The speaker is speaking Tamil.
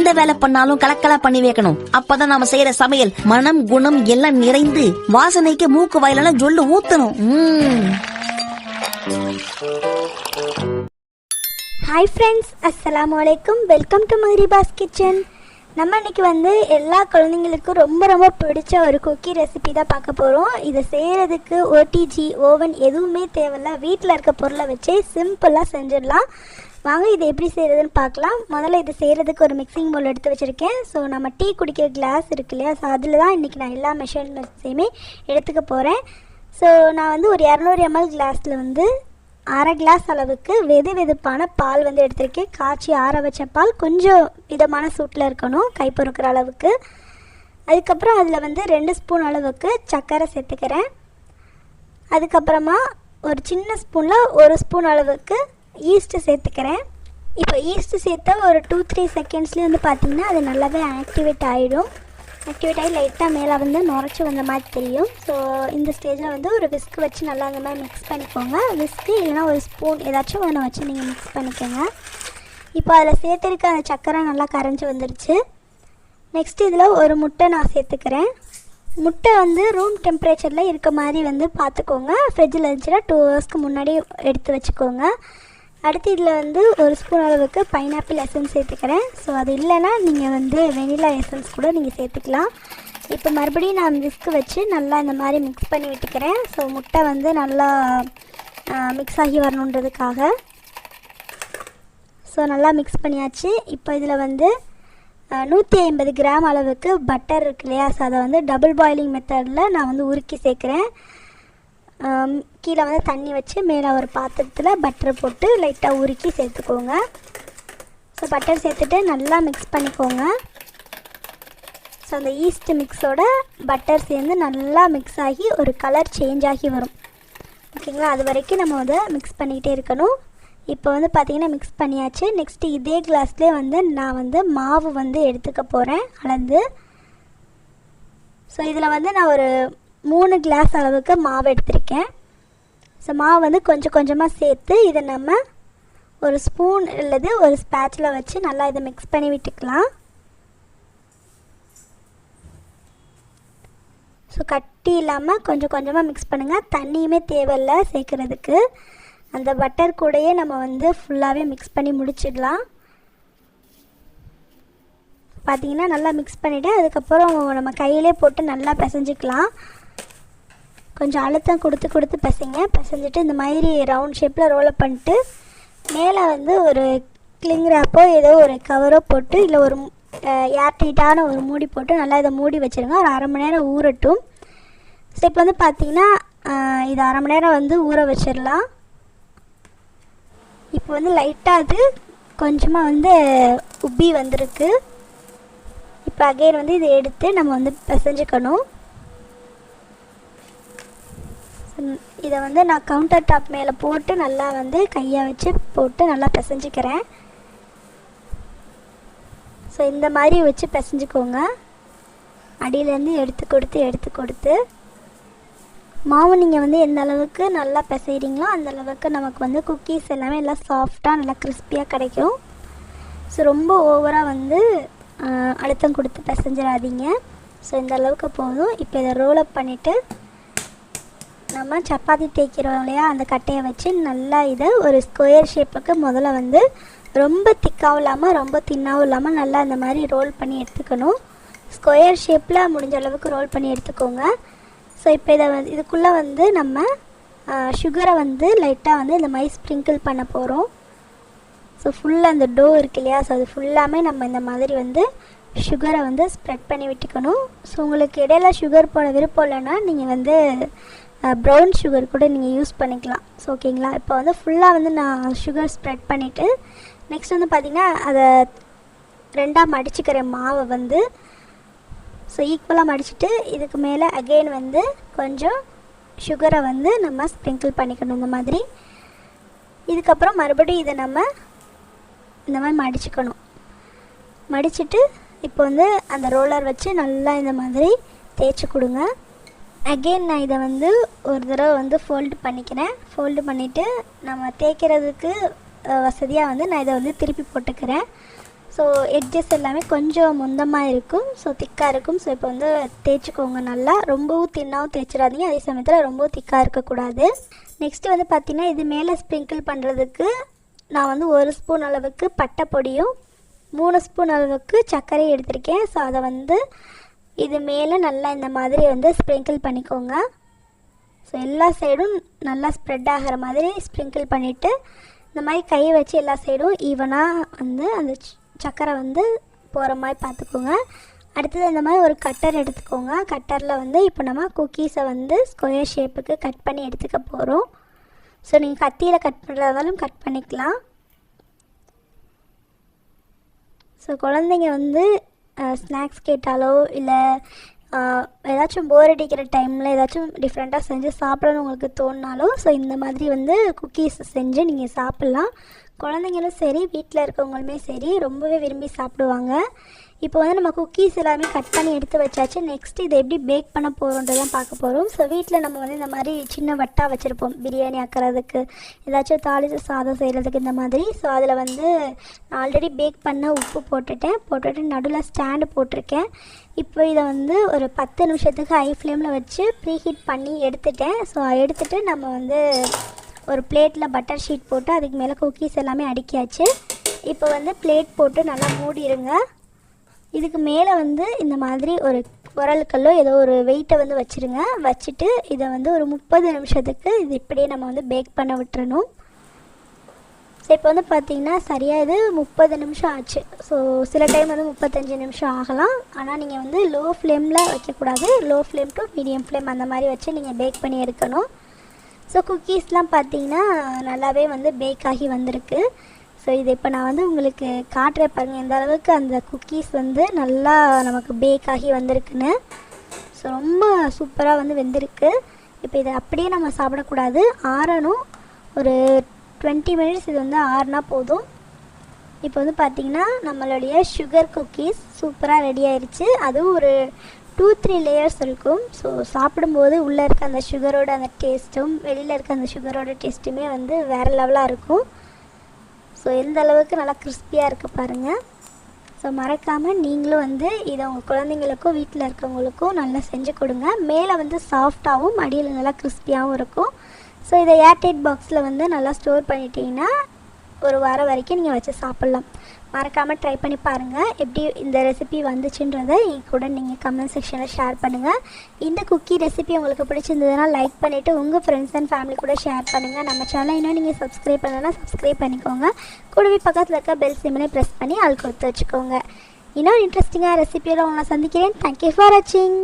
எந்த வேலை பண்ணாலும் கலக்கலா பண்ணி வைக்கணும். அப்பதான் நாம செய்யற சமையல் மனம் குணம் எல்லாம் நிறைந்து வாசனைக்கு மூக்கு வாயிலெல்லாம் ஜொல்லு ஊத்தணும். ஹாய் ஃப்ரெண்ட்ஸ், அஸ்ஸலாமு அலைக்கும். Welcome to Mahriba's kitchen. நம்ம இன்றைக்கி எல்லா குழந்தைங்களுக்கும் ரொம்ப ரொம்ப பிடிச்ச ஒரு குக்கி ரெசிபி தான் பார்க்க போகிறோம். இதை செய்கிறதுக்கு ஓடிஜி ஓவன் எதுவுமே தேவையில்ல, வீட்டில் இருக்க பொருளை வச்சே சிம்பிளாக செஞ்சிடலாம். வாங்க இதை எப்படி செய்கிறதுன்னு பார்க்கலாம். முதல்ல இதை செய்கிறதுக்கு ஒரு மிக்சிங் பவுல் எடுத்து வச்சுருக்கேன். ஸோ நம்ம டீ குடிக்கிற கிளாஸ் இருக்கு இல்லையா, ஸோ அதில் தான் இன்றைக்கி நான் எல்லா மெஷர்மெண்ட்ஸையுமே எடுத்துக்க போகிறேன். ஸோ நான் ஒரு 200 ml கிளாஸில் அரை கிளாஸ் அளவுக்கு வெதுப்பான பால் எடுத்திருக்கேன். காய்ச்சி ஆற வச்ச பால், கொஞ்சம் மிதமான சூட்டில் இருக்கணும், கை பொறுக்கிற அளவுக்கு. அதுக்கப்புறம் அதில் 2 ஸ்பூன் அளவுக்கு சர்க்கரை சேர்த்துக்கிறேன். அதுக்கப்புறமா ஒரு சின்ன ஸ்பூனில் 1 ஸ்பூன் அளவுக்கு ஈஸ்ட்டு சேர்த்துக்கிறேன். இப்போ ஈஸ்ட்டு சேர்த்தா ஒரு 2-3 செகண்ட்ஸ்லேயே பார்த்திங்கன்னா அது நல்லாவே ஆக்டிவேட் ஆகிடும். ஆக்டிவேட் ஆகி லைட்டாக மேலே நுரைச்சி வந்த மாதிரி தெரியும். ஸோ இந்த ஸ்டேஜில் ஒரு விஸ்க் வச்சு நல்லா அந்த மாதிரி மிக்ஸ் பண்ணிக்கோங்க. விஸ்க்கு இல்லைனா ஒரு ஸ்பூன் ஏதாச்சும் ஒன்று வச்சு நீங்கள் மிக்ஸ் பண்ணிக்கோங்க. இப்போ அதில் சேர்த்துருக்க அந்த சர்க்கரை நல்லா கரைஞ்சி வந்துருச்சு. நெக்ஸ்ட் இதில் ஒரு முட்டை நான் சேர்த்துக்கிறேன். முட்டை ரூம் டெம்பரேச்சரில் இருக்க மாதிரி பார்த்துக்கோங்க. ஃப்ரிட்ஜில் இருந்துச்சுன்னா 2 ஹவர்ஸ்க்கு முன்னாடி எடுத்து வச்சுக்கோங்க. அடுத்து இதில் ஒரு ஸ்பூன் அளவுக்கு பைனாப்பிள் எசன்ஸ் சேர்த்துக்கிறேன். ஸோ அது இல்லைன்னா நீங்கள் வெனிலா எசன்ஸ் கூட நீங்கள் சேர்த்துக்கலாம். இப்போ மறுபடியும் நான் விஸ்க்கு வச்சு நல்லா இந்த மாதிரி மிக்ஸ் பண்ணி விட்டுக்கிறேன். ஸோ முட்டை நல்லா மிக்ஸ் ஆகி வரணுன்றதுக்காக. ஸோ நல்லா மிக்ஸ் பண்ணியாச்சு. இப்போ இதில் 150 கிராம் அளவுக்கு பட்டர் இருக்கு இல்லையா, ஸோ அதை டபுள் பாயிலிங் மெத்தடில் நான் உருக்கி சேர்க்குறேன். கீழே தண்ணி வச்சு மேலே ஒரு பாத்திரத்தில் பட்டர் போட்டு லைட்டாக உருக்கி சேர்த்துக்கோங்க. ஸோ பட்டர் சேர்த்துட்டு நல்லா மிக்ஸ் பண்ணிக்கோங்க. ஸோ அந்த ஈஸ்ட் மிக்ஸோட பட்டர் சேர்ந்து நல்லா மிக்ஸ் ஆகி ஒரு கலர் சேஞ்ச் ஆகி வரும். ஓகேங்களா, அது வரைக்கும் நம்ம மிக்ஸ் பண்ணிக்கிட்டே இருக்கணும். இப்போ பார்த்திங்கன்னா மிக்ஸ் பண்ணியாச்சு. நெக்ஸ்ட்டு இதே கிளாஸ்லேயே நான் மாவு எடுத்துக்க போகிறேன் அளந்து. ஸோ இதில் நான் ஒரு 3 கிளாஸ் அளவுக்கு மாவு எடுத்திருக்கேன். ஸோ மாவு கொஞ்சம் கொஞ்சமாக சேர்த்து இதை நம்ம ஒரு ஸ்பூன் அல்லது ஒரு ஸ்பேட்சில் வச்சு நல்லா இதை மிக்ஸ் பண்ணி விட்டுக்கலாம். ஸோ கட்டி இல்லாமல் கொஞ்சம் கொஞ்சமாக மிக்ஸ் பண்ணுங்கள். தண்ணியுமே தேவையில்லை சேர்க்குறதுக்கு. அந்த பட்டர் கூடையே நம்ம ஃபுல்லாகவே மிக்ஸ் பண்ணி முடிச்சிடலாம். பார்த்திங்கன்னா நல்லா மிக்ஸ் பண்ணிவிட்டு அதுக்கப்புறம் நம்ம கையிலே போட்டு நல்லா பிசைஞ்சிக்கலாம். கொஞ்சம் அழுத்தம் கொடுத்து பிசைஞ்சிட்டு இந்த மாதிரி ரவுண்ட் ஷேப்பில் ரோலப் பண்ணிட்டு மேலே ஒரு கிளிங் ரேப்போ ஏதோ ஒரு கவரோ போட்டு இல்லை ஒரு ஏர்டைட்டான ஒரு மூடி போட்டு நல்லா இதை மூடி வச்சுருங்க. ஒரு அரை மணி நேரம் ஊறட்டும். ஸோ இப்போ பார்த்திங்கன்னா இது அரை மணி நேரம் ஊற வச்சிடலாம். இப்போ லைட்டாக அது கொஞ்சமாக உப்பி வந்திருக்கு. இப்போ அகைன் இதை எடுத்து நம்ம பிசைஞ்சிக்கணும். இதை நான் கவுண்டர் டாப் மேலே போட்டு நல்லா கையை வச்சு போட்டு நல்லா பிசைஞ்சிக்கிறேன். ஸோ இந்த மாதிரி வச்சு பிசைஞ்சிக்கோங்க. அடியிலேருந்து எடுத்து கொடுத்து மாவு நீங்கள் எந்த அளவுக்கு நல்லா பிசைகிறீங்களோ அந்த அளவுக்கு நமக்கு குக்கீஸ் எல்லாமே எல்லாம் சாஃப்டாக நல்லா கிறிஸ்பியாக கிடைக்கும். ஸோ ரொம்ப ஓவராக அழுத்தம் கொடுத்து பிசைஞ்சிடாதீங்க. ஸோ இந்த அளவுக்கு போதும். இப்போ இதை ரோலப் பண்ணிவிட்டு நம்ம சப்பாத்தி தேய்க்கிறோம் இல்லையா, அந்த கட்டையை வச்சு நல்லா இதை ஒரு ஸ்கொயர் ஷேப்புக்கு முதல்ல ரொம்ப திக்காகவும் இல்லாமல் ரொம்ப தின்னாகவும் இல்லாமல் நல்லா இந்த மாதிரி ரோல் பண்ணி எடுத்துக்கணும். ஸ்கொயர் ஷேப்பில் முடிஞ்ச அளவுக்கு ரோல் பண்ணி எடுத்துக்கோங்க. ஸோ இப்போ இதை இதுக்குள்ளே நம்ம சுகரை லைட்டாக இந்த மாதிரி ஸ்ப்ரிங்கிள் பண்ண போகிறோம். ஸோ ஃபுல்லாக அந்த டோ இருக்கு இல்லையா, ஸோ அது ஃபுல்லாமே நம்ம இந்த மாதிரி சுகரை ஸ்ப்ரெட் பண்ணி விட்டுக்கணும். ஸோ உங்களுக்கு இடையில சுகர் போட விருப்பம் இல்லைன்னா நீங்கள் ப்ரௌன் சுகர் கூட நீங்கள் யூஸ் பண்ணிக்கலாம். ஸோ ஓகேங்களா, இப்போ ஃபுல்லாக நான் சுகர் ஸ்ப்ரெட் பண்ணிவிட்டு நெக்ஸ்ட் பார்த்திங்கன்னா அதை 2ஆக மடிச்சுக்கிறேன் மாவை. ஸோ ஈக்குவலாக மடிச்சுட்டு இதுக்கு மேலே அகெயின் கொஞ்சம் சுகரை நம்ம ஸ்ப்ரிங்கிள் பண்ணிக்கணும் இந்த மாதிரி. இதுக்கப்புறம் மறுபடியும் இதை நம்ம இந்த மாதிரி மடிச்சுக்கணும். மடிச்சுட்டு இப்போ அந்த ரோலர் வச்சு நல்லா இந்த மாதிரி தேய்ச்சி கொடுங்க. அகெயின் நான் இதை ஒரு தடவை ஃபோல்டு பண்ணிக்கிறேன். ஃபோல்டு பண்ணிவிட்டு நம்ம தேய்க்கிறதுக்கு வசதியாக நான் இதை திருப்பி போட்டுக்கிறேன். ஸோ எட்ஜஸ் எல்லாமே கொஞ்சம் மொந்தமாக இருக்கும், ஸோ திக்காக இருக்கும். ஸோ இப்போ வந்து தேய்ச்சிக்கோங்க நல்லா. ரொம்பவும் தின்னாவும் தேய்ச்சிடாதீங்க, அதே சமயத்தில் ரொம்பவும் திக்காக இருக்கக்கூடாது. நெக்ஸ்ட்டு வந்து பார்த்திங்கன்னா இது மேலே ஸ்ப்ரிங்கிள் பண்ணுறதுக்கு நான் வந்து 1 ஸ்பூன் அளவுக்கு பட்டை பொடியும் 3 ஸ்பூன் அளவுக்கு சர்க்கரையும் எடுத்திருக்கேன். ஸோ அதை வந்து இது மேலே நல்லா இந்த மாதிரி வந்து ஸ்ப்ரிங்கிள் பண்ணிக்கோங்க. ஸோ எல்லா சைடும் நல்லா ஸ்ப்ரெட் ஆகிற மாதிரி ஸ்ப்ரிங்கிள் பண்ணிவிட்டு இந்த மாதிரி கையை வச்சு எல்லா சைடும் ஈவனாக வந்து அந்த சர்க்கரை வந்து போகிற மாதிரி பார்த்துக்கோங்க. அடுத்தது இந்த மாதிரி ஒரு கட்டர் எடுத்துக்கோங்க. கட்டரில் வந்து இப்போ நம்ம குக்கீஸை வந்து ஸ்கொயர் ஷேப்புக்கு கட் பண்ணி எடுத்துக்க போகிறோம். ஸோ நீங்கள் கத்தியில் கட் பண்ணுறதாலும் கட் பண்ணிக்கலாம். ஸோ குழந்தைங்க வந்து ஸ்நாக்ஸ் கேட்டாலோ இல்லை ஏதாச்சும் போர் அடிக்கிற டைமில் ஏதாச்சும் டிஃப்ரெண்ட்டாக செஞ்சு சாப்பிடணும்னு உங்களுக்கு தோணினாலோ ஸோ இந்த மாதிரி வந்து குக்கீஸ் செஞ்சு நீங்கள் சாப்பிட்லாம். குழந்தைங்களும் சரி வீட்டில் இருக்கவங்களுமே சரி ரொம்பவே விரும்பி சாப்பிடுவாங்க. இப்போ வந்து நம்ம குக்கீஸ் எல்லாமே கட் பண்ணி எடுத்து வச்சாச்சு. நெக்ஸ்ட் இதை எப்படி பேக் பண்ண போகிறோன்றதான் பார்க்க போகிறோம். ஸோ வீட்டில் நம்ம வந்து இந்த மாதிரி சின்ன வட்டா வச்சுருப்போம் பிரியாணி ஆக்கிறதுக்கு, ஏதாச்சும் தாளித்து சாதம் செய்கிறதுக்கு இந்த மாதிரி. ஸோ அதில் வந்து நான் ஆல்ரெடி பேக் பண்ண உப்பு போட்டுட்டு நடுவில் ஸ்டாண்டு போட்டிருக்கேன். இப்போ இதை வந்து ஒரு 10 நிமிஷத்துக்கு ஹை ஃப்ளேமில் வச்சு ப்ரீஹீட் பண்ணி எடுத்துட்டேன். ஸோ எடுத்துகிட்டு நம்ம வந்து ஒரு பிளேட்டில் பட்டர் ஷீட் போட்டு அதுக்கு மேலே குக்கீஸ் எல்லாமே அடுக்கியாச்சு. இப்போ வந்து பிளேட் போட்டு நல்லா மூடிடுங்க. இதுக்கு மேலே வந்து இந்த மாதிரி ஒரு உரலுக்கல்லோ ஏதோ ஒரு வெயிட்டை வந்து வச்சுருங்க. வச்சுட்டு இதை வந்து ஒரு 30 நிமிஷத்துக்கு இது இப்படியே நம்ம வந்து பேக் பண்ண விட்டுறணும். ஸோ இப்போ வந்து பார்த்திங்கன்னா சரியாக இது 30 நிமிஷம் ஆச்சு. ஸோ சில டைம் வந்து 35 நிமிஷம் ஆகலாம். ஆனால் நீங்கள் வந்து லோ ஃப்ளேமில் வைக்கக்கூடாது, low flame to medium flame அந்த மாதிரி வச்சு நீங்கள் பேக் பண்ணி எடுக்கணும். ஸோ குக்கீஸ்லாம் பார்த்திங்கன்னா நல்லாவே வந்து பேக் ஆகி வந்திருக்கு. ஸோ இது இப்போ நான் வந்து உங்களுக்கு காட்டுறேன் பாருங்கள் எந்த அளவுக்கு அந்த குக்கீஸ் வந்து நல்லா நமக்கு பேக் ஆகி வந்திருக்குன்னு. ஸோ ரொம்ப சூப்பராக வந்து வெந்திருக்கு. இப்போ இதை அப்படியே நம்ம சாப்பிடக்கூடாது, ஆறணும். ஒரு 20 மினிட்ஸ் இது வந்து ஆறுனா போதும். இப்போ வந்து பார்த்திங்கன்னா நம்மளுடைய சுகர் குக்கீஸ் சூப்பராக ரெடி ஆயிடுச்சு. அதுவும் ஒரு 2-3 லேயர்ஸ் இருக்கும். ஸோ சாப்பிடும்போது உள்ளே இருக்க அந்த சுகரோட அந்த டேஸ்ட்டும் வெளியில் இருக்க அந்த சுகரோட டேஸ்ட்டுமே வந்து வேறு லெவலாக இருக்கும். ஸோ எந்த அளவுக்கு நல்லா கிறிஸ்பியாக இருக்குது பாருங்கள். ஸோ மறக்காமல் நீங்களும் வந்து இதை உங்கள் குழந்தைங்களுக்கும் வீட்டில் இருக்கவங்களுக்கும் நல்லா செஞ்சு கொடுங்க. மேலே வந்து சாஃப்டாகவும் அடியில் நல்லா கிறிஸ்பியாகவும் இருக்கும். ஸோ இதை ஏர்டைட் பாக்ஸில் வந்து நல்லா ஸ்டோர் பண்ணிட்டீங்கன்னா ஒரு வாரம் வரைக்கும் நீங்கள் வச்சு சாப்பிட்லாம். மறக்காமல் ட்ரை பண்ணி பாருங்கள். எப்படி இந்த ரெசிபி வந்துச்சுன்றதை என் கூட நீங்கள் கமெண்ட் செக்ஷனில் ஷேர் பண்ணுங்கள். இந்த குக்கி ரெசிபி உங்களுக்கு பிடிச்சிருந்ததுன்னா லைக் பண்ணிவிட்டு உங்கள் ஃப்ரெண்ட்ஸ் அண்ட் ஃபேமிலி கூட ஷேர் பண்ணுங்கள். நம்ம சேனலை இன்னும் நீங்கள் சப்ஸ்கிரைப் பண்ணலன்னா சப்ஸ்கிரைப் பண்ணிக்கோங்க. கூடவே பக்கத்தில் இருக்க பெல் சிம்மினை ப்ரெஸ் பண்ணி ஆள் கொடுத்து வச்சுக்கோங்க. இன்னொரு இன்ட்ரெஸ்டிங்காக ரெசிபியோட உங்களை சந்திக்கிறேன். தேங்க்யூ ஃபார் வாட்சிங்.